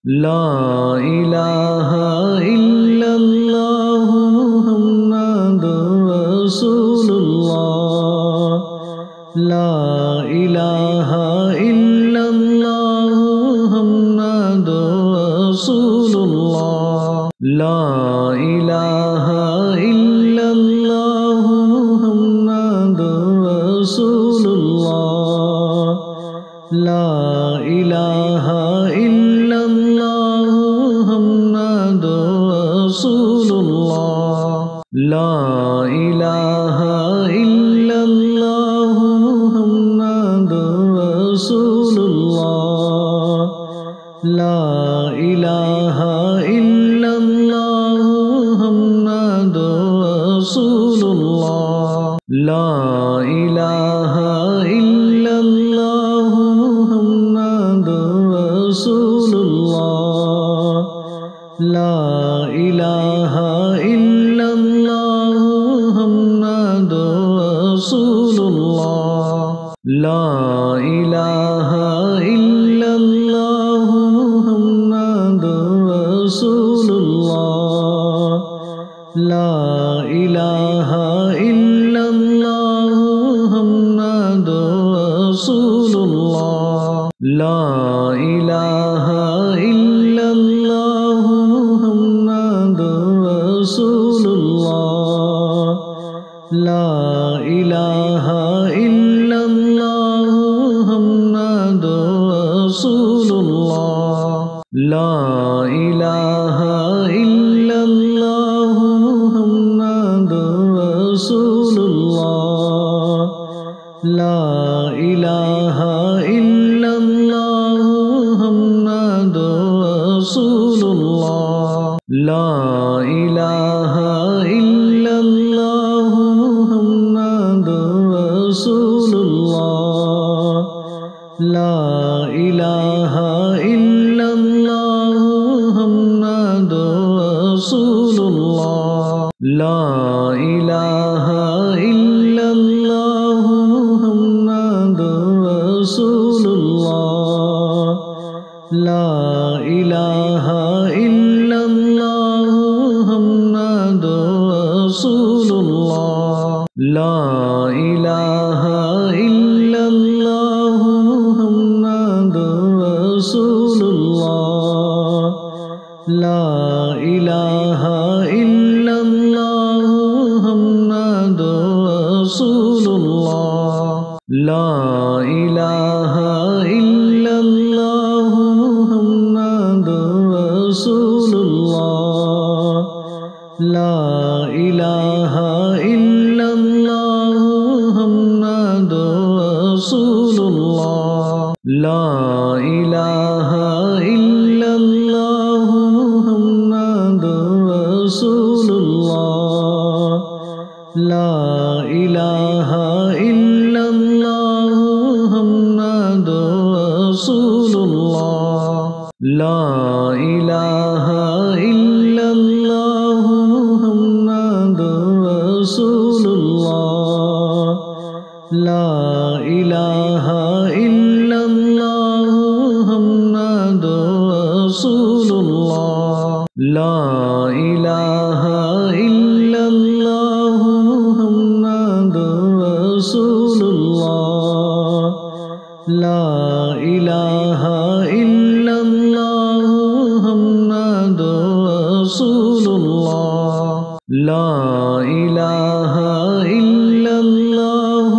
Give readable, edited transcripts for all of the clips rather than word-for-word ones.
ला इलाहा इल्लल्लाहु मुहम्मदुर रसूलुल्लाह। ला इलाहा इल्लल्लाहु मुहम्मदुर रसूलुल्लाह। ला इलाहा इल्लल्लाहु मुहम्मदुर रसूलुल्लाह। ला इलाहा इल्लल्लाहु मुहम्मदुर रसूलुल्लाह। ला इलाहा इल्लल्लाहु मुहम्मदुर रसूलुल्लाह। ला इलाहा इल्लल्लाहु मुहम्मदुर रसूलुल्लाह। ला इलाहा इल्लल्लाहु मुहम्मदुर रसूलुल्लाह। ला इलाहा इल्लल्लाहु मुहम्मदुर रसूलुल्लाह। ला इलाहा इल्लल्लाहु मुहम्मदुर रसूलुल्लाह। ला इलाहा इल्लल्लाहु मुहम्मदुर रसूलुल्लाह। ला इलाहा इल्लल्लाहु मुहम्मदुर रसूलुल्लाह। ला इलाहा इल्लल्लाहु मुहम्मदुर रसूलुल्लाह। ला इलाहा इल्लल्लाहु मुहम्मदुर रसूलुल्लाह। ला इलाहा इल्लल्लाहु मुहम्मदुर रसूलुल्लाह। ला इलाहा इल्लल्लाहु मुहम्मदुर रसूलुल्लाह। ला इलाहा इल्लल्लाहु मुहम्मदुर रसूलुल्लाह। ला इलाहा इल्लल्लाहु मुहम्मदुर रसूलुल्लाह। ला इलाहा इल्लल्लाहु मुहम्मदुर रसूलुल्लाह। ला इलाहा इल्लल्लाहु मुहम्मदुर रसूलुल्लाह। ला इलाहा इल्लल्लाहु मुहम्मदुर रसूलुल्लाह। ला इलाहा इल्लल्लाहु मुहम्मदुर रसूलुल्लाह। ला इलाहा इल्लल्लाहु मुहम्मदुर रसूलुल्लाह। ला इलाहा इल्लल्लाहु मुहम्मदुर रसूलुल्लाह। ला इलाहा इल्लल्लाहु मुहम्मदुर रसूलुल्लाह। ला इलाहा इल्लल्लाहु मुहम्मदुर रसूलुल्लाह। ला इलाहा इल्लल्लाहु मुहम्मदुर रसूलुल्लाह। ला इलाहा इल्लल्लाहु मुहम्मदुर रसूलुल्लाह। ला इलाहा इल्लल्लाहु मुहम्मदुर रसूलुल्लाह। ला इलाहा इल्लल्लाहु मुहम्मदुर रसूलुल्लाह। ला इलाहा इल्लल्लाहु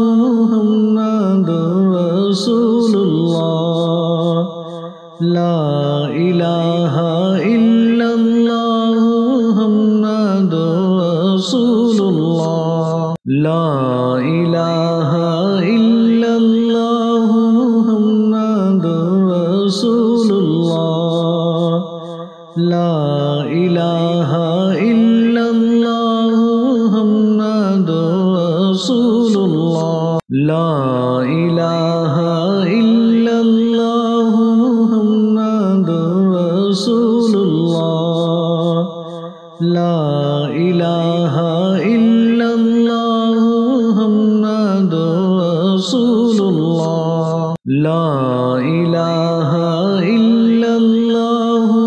मुहम्मदुर रसूलुल्लाह। ला इलाहा इल्लल्लाहु मुहम्मदुर रसूलुल्लाह। ला इलाहा इल्लल्लाहु मुहम्मदुर रसूलुल्लाह। ला इलाहा इल्लल्लाहु मुहम्मदुर रसूलुल्लाह। ला इलाहा इल्लल्लाहु मुहम्मदुर रसूलुल्लाह। ला इलाहा इल्लल्लाहु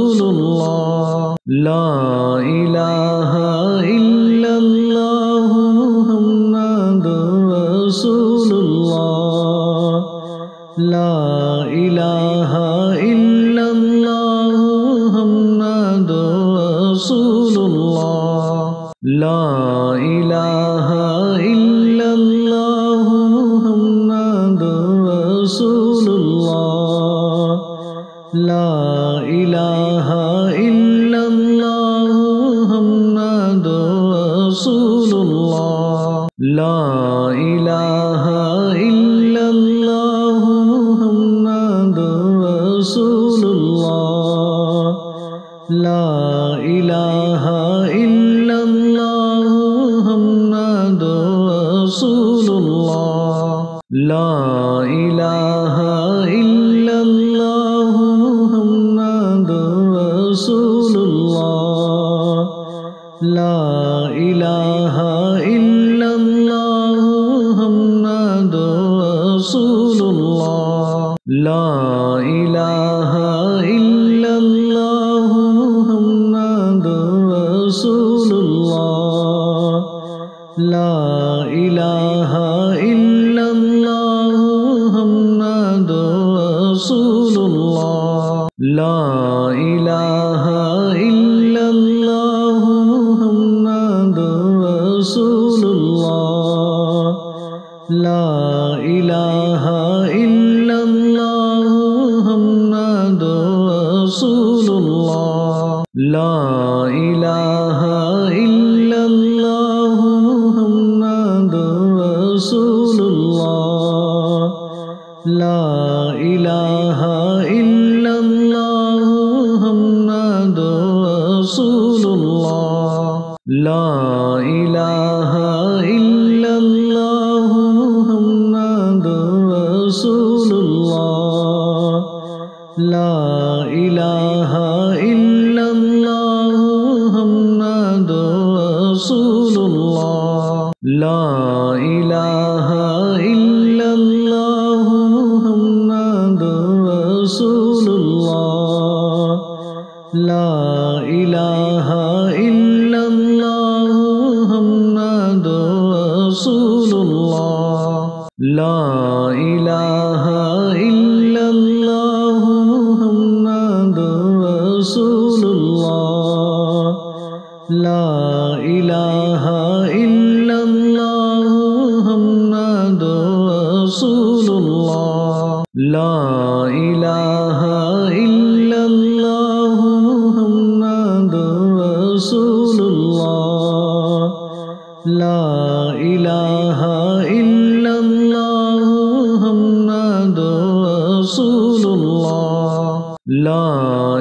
रसूलुल्लाह ला इलाहा इल्लल्लाहु मुहम्मदुर रसूलुल्लाह ला इलाहा इल्लल्लाहु मुहम्मदुर रसूलुल्लाह ला इलाहा इल्लल्लाहु मुहम्मदुर रसूलुल्लाह ला इलाहा इल्लल्लाहु मुहम्मदुर रसूलुल्लाह ला इलाहा इल्लल्लाहु मुहम्मदुर रसूलुल्लाह ला इलाहा इल्लल्लाहु मुहम्मदुर रसूलुल्लाह ला इलाहा इल्लल्लाहु मुहम्मदुर रसूलुल्लाह ला इलाहा इल्लल्लाहु मुहम्मदुर रसूलुल्लाह ला इलाहा इल्लल्लाहु मुहम्मदुर रसूलुल्लाह ला इलाहा इल्लल्लाहु मुहम्मदुर रसूलुल्लाह ला इलाहा इल्लल्लाहु मुहम्मदुर रसूलुल्लाह ला इलाहा इल्लल्लाहु मुहम्मदुर रसूलुल्लाह ला इलाहा इल्लल्लाहु मुहम्मदुर रसूलुल्लाह ला इलाहा इल्लल्लाहु मुहम्मदुर रसूलुल्लाह ला इलाहा इल्लल्लाहु मुहम्मदुर रसूलुल्लाह ला इलाहा इल्लल्लाहु मुहम्मदुर रसूलुल्लाह ला इलाहा इल्लल्लाहु मुहम्मदुर रसूलुल्लाह ला इलाहा इल्लल्लाहु मुहम्मदुर रसूलुल्लाह ला इलाहा इल्लल्लाहु मुहम्मदुर रसूलुल्लाह ला इलाहा इल्लल्लाहु मुहम्मदुर रसूलुल्लाह ला इलाहा इल्लल्लाहु मुहम्मदुर रसूलुल्लाह ला इलाहा इल्लल्लाहु मुहम्मदुर रसूलुल्लाह ला इलाहा इल्लल्लाहु मुहम्मदुर रसूलुल्लाह ला इलाहा इल्लल्लाहु मुहम्मदुर रसूलुल्लाह ला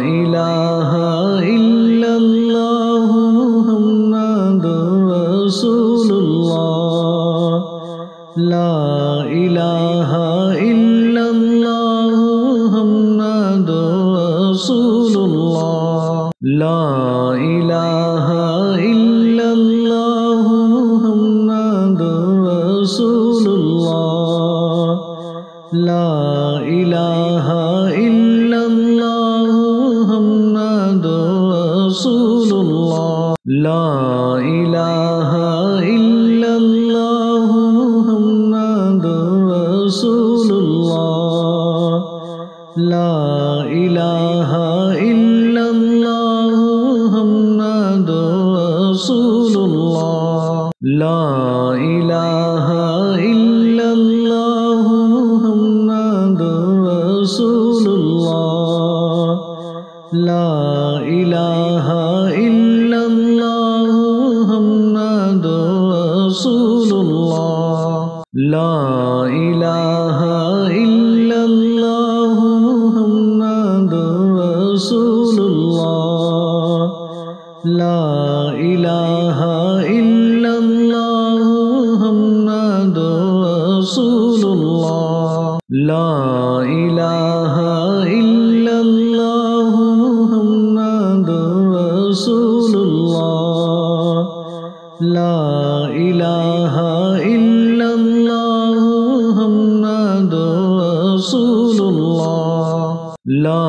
इलाहा इल्लल्लाहु मुहम्मदुर रसूलुल्लाह ला इलाहा इल्लल्लाहु मुहम्मदुर रसूलुल्लाह ला इलाहा इल्लल्लाहु मुहम्मदुर रसूलुल्लाह ला इलाहा इल्लल्लाहु मुहम्मदुर रसूलुल्लाह ला इलाहा इल्लल्लाहु मुहम्मदुर रसूलुल्लाह ला इलाहा इल्लल्लाहु मुहम्मदुर रसूलुल्लाह ला इलाहा इल्लल्लाहु मुहम्मदुर रसूलुल्लाह ला इलाहा इल्लल्लाहु मुहम्मदुर रसूलुल्लाह ला इलाहा इल्लल्लाहु मुहम्मदुर रसूलुल्लाह ला इलाहा इल्लल्लाहु मुहम्मदुर रसूलुल्लाह ला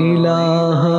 इलाहा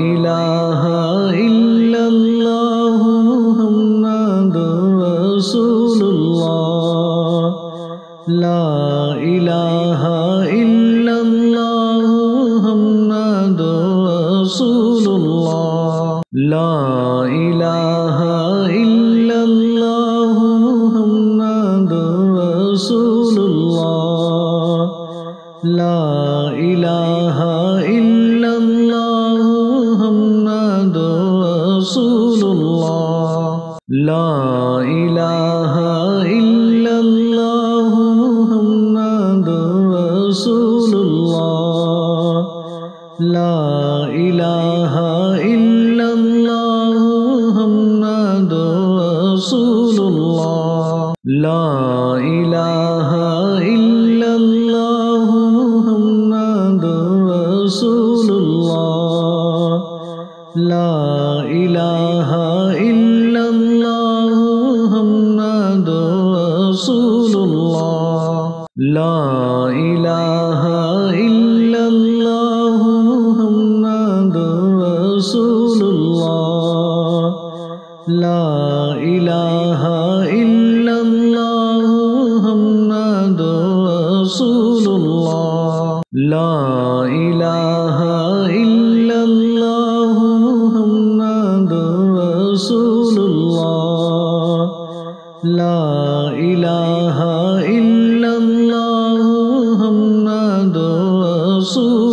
इलाहा इल्लल्लाह मुहम्मदुर रसूलुल्लाह ला इलाहा इल्लल्लाह मुहम्मदुर रसूलुल्लाह ला इलाहा इल्लल्लाह मुहम्मदुर रसूलुल्लाह ला इलाहा इल्लल्लाह मुहम्मदुर रसूलुल्लाह ला इलाहा इल्लल्लाह मुहम्मदुर रसूलुल्लाह ला इलाहा इल्लल्लाह मुहम्मदुर रसूलुल्लाह ला इलाहा इल्लल्लाह मुहम्मदुर रसूलुल्लाह ला इलाहा इल्लल्लाह मुहम्मदुर रसूलुल्लाह ला इलाहा इल्लल्लाह मुहम्मदुर रसूलुल्लाह ला इलाहा इल्लल्लाह मुहम्मदुर रसूलुल्लाह ला इलाहा इल्लल्लाह मुहम्मदुर रसूलुल्लाह ला इलाहा इल्लल्लाह मुहम्मदुर रसूलुल्लाह